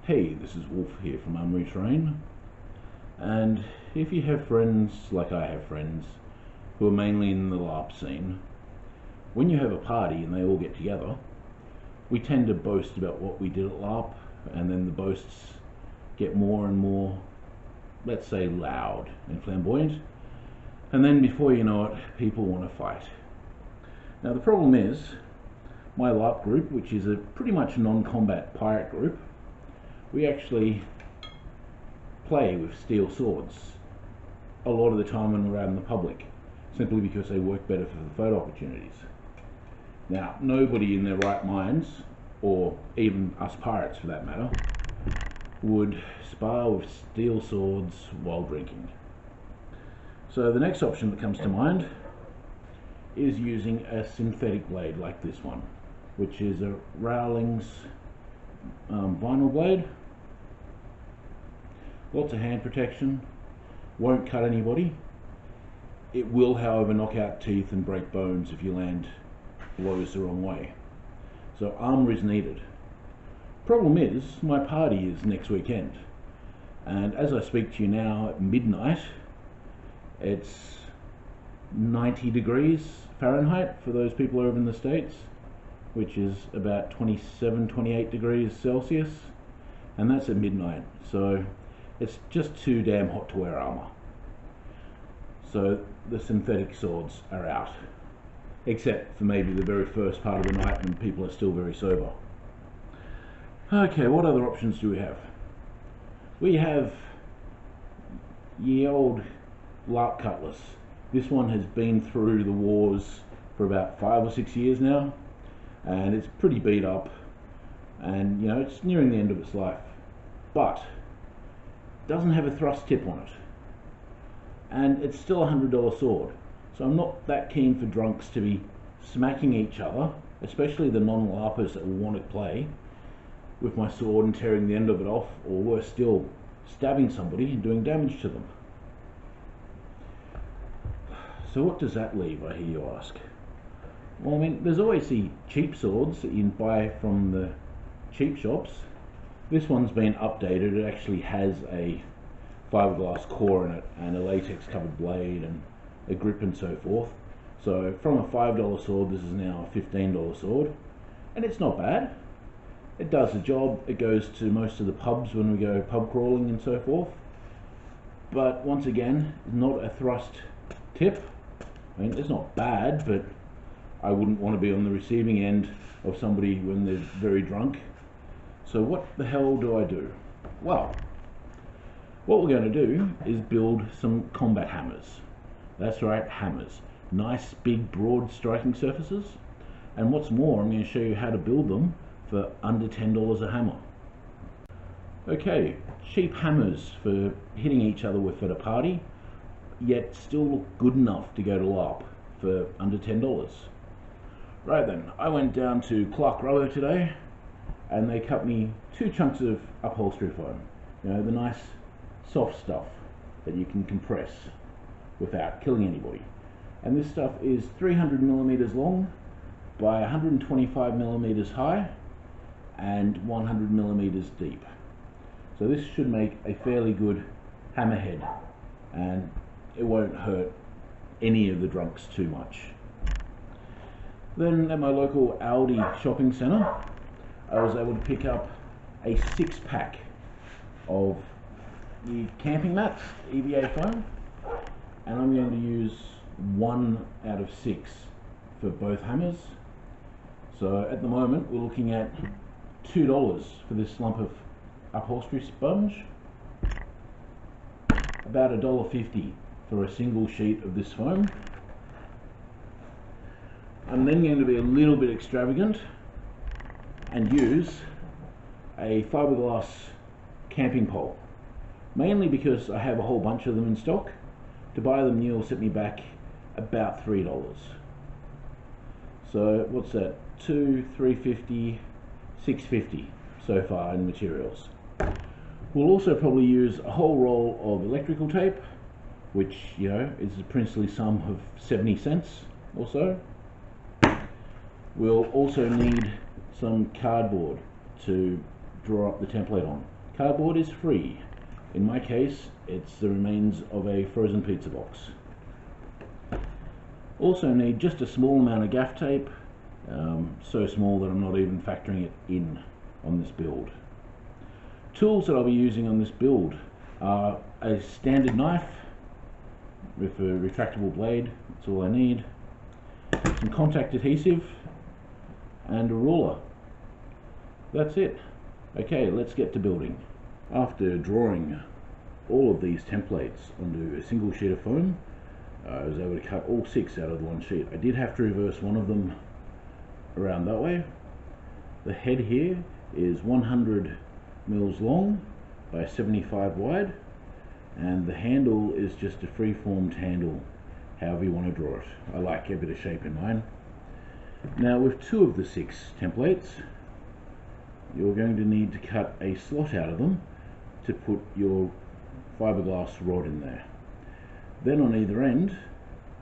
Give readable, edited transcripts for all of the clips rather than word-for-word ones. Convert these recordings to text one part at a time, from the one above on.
Hey, this is Wolf here from Armoury-Terrain, and if you have friends, like I have friends, who are mainly in the Larp scene, when you have a party and they all get together, we tend to boast about what we did at Larp, and then the boasts get more and more, let's say, loud and flamboyant, and then before you know it, people want to fight. Now the problem is, my Larp group, which is a pretty much non-combat pirate group, we actually play with steel swords a lot of the time when we're out in the public, simply because they work better for the photo opportunities. Now, nobody in their right minds, or even us pirates for that matter, would spar with steel swords while drinking. So the next option that comes to mind is using a synthetic blade like this one, which is a Rowling's vinyl blade. Lots of hand protection, won't cut anybody. It will, however, knock out teeth and break bones if you land blows the wrong way. So armour is needed. Problem is, my party is next weekend, and as I speak to you now at midnight, it's 90 degrees Fahrenheit for those people over in the States, which is about 27-28 degrees Celsius, and that's at midnight, so it's just too damn hot to wear armour. So the synthetic swords are out, except for maybe the very first part of the night when people are still very sober. Okay, what other options do we have? We have ye old Larp cutlass. This one has been through the wars for about 5 or 6 years now, and it's pretty beat up, and you know, it's nearing the end of its life, but doesn't have a thrust tip on it, and it's still a $100 sword. So I'm not that keen for drunks to be smacking each other, especially the non-larpers that will want to play, with my sword and tearing the end of it off, or worse still, stabbing somebody and doing damage to them. So what does that leave, I hear you ask? Well, I mean, there's always the cheap swords that you can buy from the cheap shops. This one's been updated. It actually has a fiberglass core in it and a latex covered blade and a grip and so forth. So from a $5 sword, this is now a $15 sword, and it's not bad. It does the job. It goes to most of the pubs when we go pub crawling and so forth. But once again, not a thrust tip. I mean, it's not bad, but I wouldn't want to be on the receiving end of somebody when they're very drunk. So what the hell do I do? Well, what we're going to do is build some combat hammers. That's right, hammers. Nice, big, broad striking surfaces. And what's more, I'm going to show you how to build them for under $10 a hammer. Okay, cheap hammers for hitting each other with at a party, yet still look good enough to go to Larp for under $10. Right then, I went down to Clark Rubber today, and they cut me 2 chunks of upholstery foam. You know, the nice soft stuff that you can compress without killing anybody. And this stuff is 300 millimeters long by 125 millimeters high and 100 millimeters deep. So this should make a fairly good hammerhead, and it won't hurt any of the drunks too much. Then at my local Aldi shopping centre, I was able to pick up a 6-pack of the camping mats, EVA foam, and I'm going to use 1 out of 6 for both hammers. So at the moment we're looking at $2 for this lump of upholstery sponge, about $1.50 for a single sheet of this foam. I'm then going to be a little bit extravagant and use a fiberglass camping pole, mainly because I have a whole bunch of them in stock. To buy them new will set me back about $3. So what's that? $2, $3.50, $6.50 so far in materials. We'll also probably use a whole roll of electrical tape, which, you know, is a princely sum of 70 cents or so. We'll also need some cardboard to draw up the template on. Cardboard is free. In my case, it's the remains of a frozen pizza box. Also need just a small amount of gaff tape, so small that I'm not even factoring it in on this build. Tools that I'll be using on this build are a standard knife with a retractable blade, that's all I need, some contact adhesive and a ruler. That's it. Okay, let's get to building. After drawing all of these templates onto a single sheet of foam, I was able to cut all 6 out of the one sheet. I did have to reverse one of them around that way. The head here is 100 mils long by 75 wide, and the handle is just a free-formed handle, however you want to draw it. I like a bit of shape in mine. Now with 2 of the 6 templates, you're going to need to cut a slot out of them to put your fiberglass rod in there. Then on either end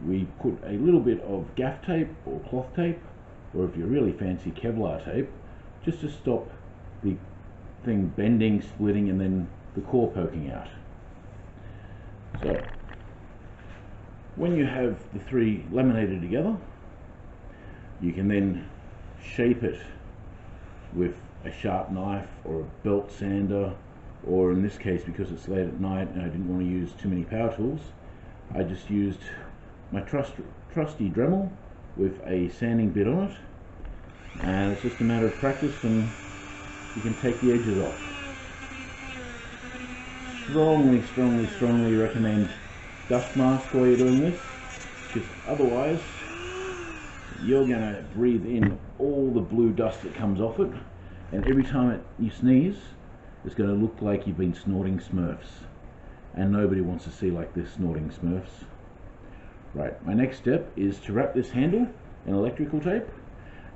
we put a little bit of gaff tape or cloth tape, or if you're really fancy, Kevlar tape, just to stop the thing bending, splitting, and then the core poking out. So when you have the 3 laminated together, you can then shape it with a sharp knife or a belt sander, or in this case, because it's late at night and I didn't want to use too many power tools, I just used my trusty Dremel with a sanding bit on it, and it's just a matter of practice and you can take the edges off. Strongly recommend dust mask while you're doing this, because otherwise you're going to breathe in all the blue dust that comes off it, and every time you sneeze, it's going to look like you've been snorting Smurfs, and nobody wants to see like this snorting Smurfs. Right, my next step is to wrap this handle in electrical tape.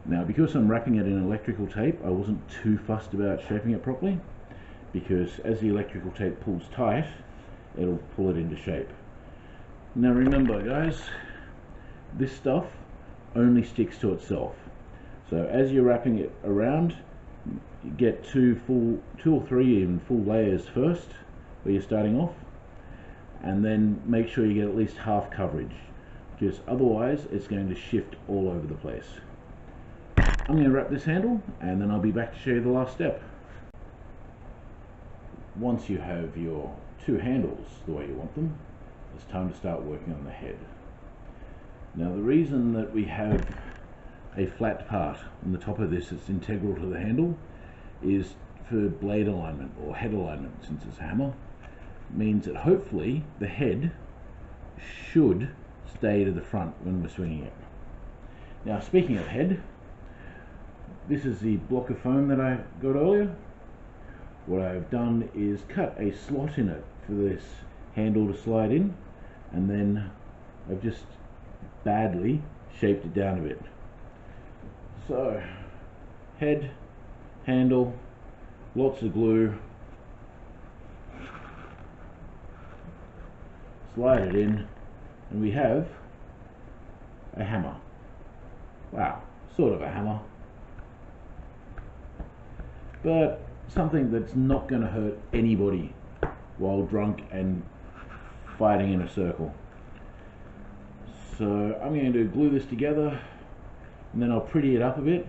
Now because I'm wrapping it in electrical tape, I wasn't too fussed about shaping it properly, because as the electrical tape pulls tight, it'll pull it into shape. Now remember guys, this stuff only sticks to itself. So as you're wrapping it around, you get 2 or 3 even full layers first, where you're starting off, and then make sure you get at least half coverage, because otherwise it's going to shift all over the place. I'm going to wrap this handle and then I'll be back to show you the last step. Once you have your 2 handles the way you want them, it's time to start working on the head. Now the reason that we have a flat part on the top of this that's integral to the handle is for blade alignment or head alignment. Since it's a hammer, it means that hopefully the head should stay to the front when we're swinging it. Now speaking of head, this is the block of foam that I got earlier. What I've done is cut a slot in it for this handle to slide in, and then I've just badly shaped it down a bit. So head, handle, lots of glue, slide it in, and we have a hammer. Wow, sort of a hammer, but something that's not going to hurt anybody while drunk and fighting in a circle. So I'm going to glue this together, and then I'll pretty it up a bit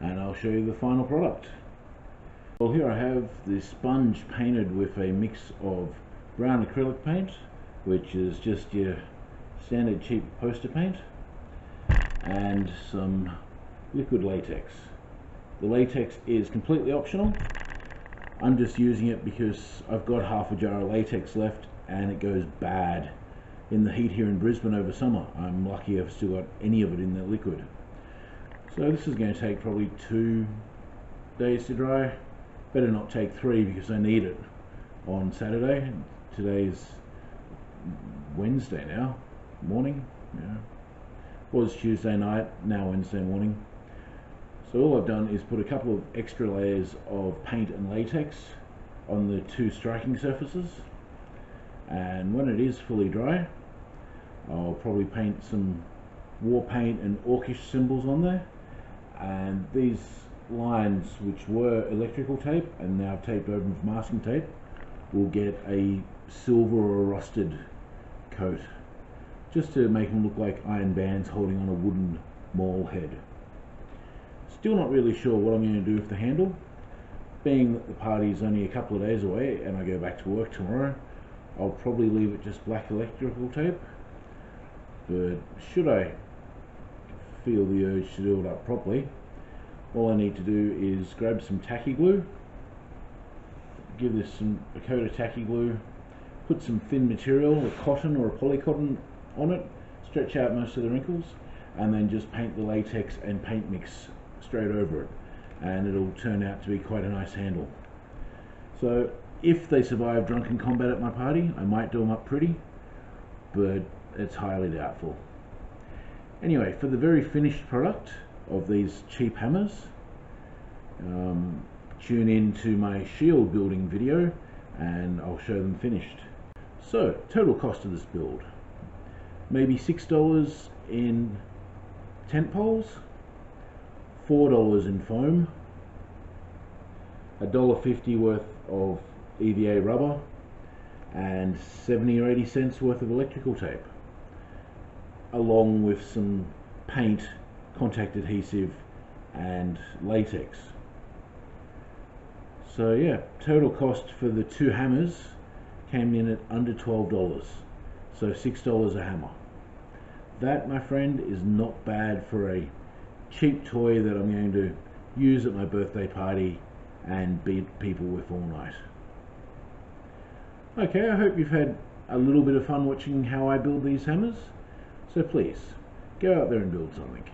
and I'll show you the final product. Well, here I have the sponge painted with a mix of brown acrylic paint, which is just your standard cheap poster paint, and some liquid latex. The latex is completely optional. I'm just using it because I've got half a jar of latex left and it goes bad in the heat here in Brisbane over summer. I'm lucky I've still got any of it in the liquid. So this is going to take probably 2 days to dry. Better not take 3 because I need it on Saturday. Today's Wednesday now, morning. Yeah. Was Tuesday night, now Wednesday morning. So all I've done is put a couple of extra layers of paint and latex on the 2 striking surfaces, and when it is fully dry, I'll probably paint some war paint and orcish symbols on there, and these lines which were electrical tape and now taped over with masking tape will get a silver or rusted coat, just to make them look like iron bands holding on a wooden maul head. Still not really sure what I'm going to do with the handle. Being that the party is only a couple of days away and I go back to work tomorrow, I'll probably leave it just black electrical tape. But should I feel the urge to do it up properly, all I need to do is grab some tacky glue, give this a coat of tacky glue, put some thin material, a cotton or a polycotton on it, stretch out most of the wrinkles, and then just paint the latex and paint mix straight over it, and it'll turn out to be quite a nice handle. So if they survive drunken combat at my party, I might do them up pretty, but it's highly doubtful. Anyway, for the very finished product of these cheap hammers, tune in to my shield building video and I'll show them finished. So, total cost of this build, maybe $6 in tent poles, $4 in foam, $1.50 worth of EVA rubber, and 70 or 80 cents worth of electrical tape, along with some paint, contact adhesive and latex. So yeah, total cost for the two hammers came in at under $12, so $6 a hammer. That, my friend, is not bad for a cheap toy that I'm going to use at my birthday party and beat people with all night. Okay, I hope you've had a little bit of fun watching how I build these hammers. So please, go out there and build something.